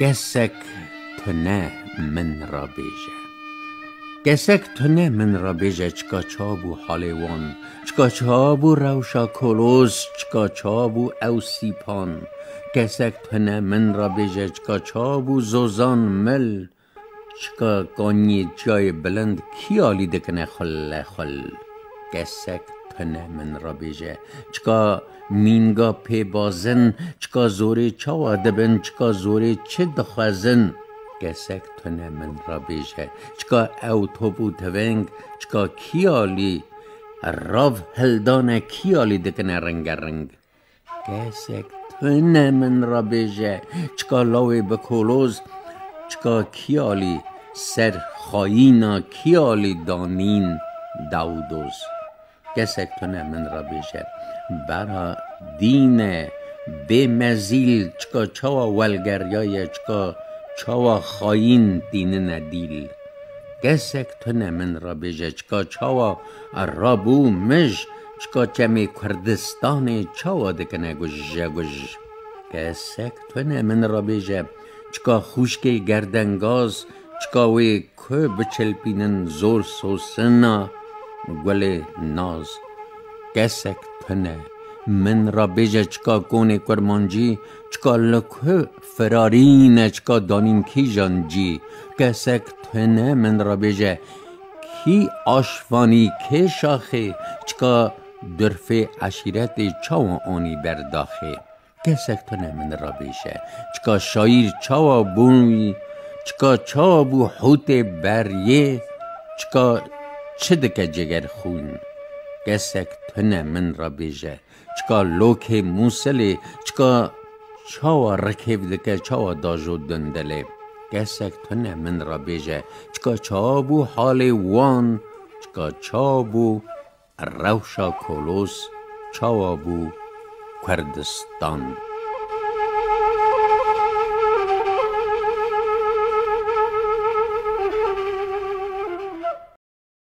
کسک تو نه من را بیجه کسک تو نه من را بیجه چکا چابو حالیوان چکا چابو روشا کلوز چکا چابو او سیپان کسک تو نه من را بیجه چکا چابو زوزان مل چکا گانی جای بلند کیالی دکنه خل خل کسک تو نه من را بیجه چکا مینگا پی بازن چکا زوری چاوا دبن چکا زوری چه دخوازن کسک تو نه من را بیجه چکا او توبو تونگ چکا کیالی راو هلدانه کیالی دکنه رنگ رنگ کسک تو نه من را بیجه چکا لاوی بکولوز چکا کیالی سر خایینا کیالی دانین داودوز کسک تو نه من را بیجه برا دین به مزیل چکا چاوا ولگریای چکا چاوا خاین دین ندیل کسک تو نه من را بیجه چکا چاوا رابو مج چکا چمی کردستان چاوا دکنه گوش گوش کسک تو نه من را بیجه چکا خوشکی گردنگاز چکا وی که بچلپینن زور سوسنا گل ناز کسک تو نه من را بیجه چکا کونه کرمانجی چکا لکه فرارین چکا دانین کی جانجی کسک تو نه من را بیجه کی آشوانی که شاخه چکا درف عشیرت چاوا آنی برداخه کسک تو نه من را بیجه چکا شایر چاوا بوی چکا چاوا بو حوت بریه چکا چه دکه جگر خون کسک تو نه من را بیجه چکا لوک موسلی چکا چاوا رکیب دکه چاوا داجو دندله کسک تو نه من را بیجه چکا چابو حال وان چکا چابو روشا کولوس چاوا بو کردستان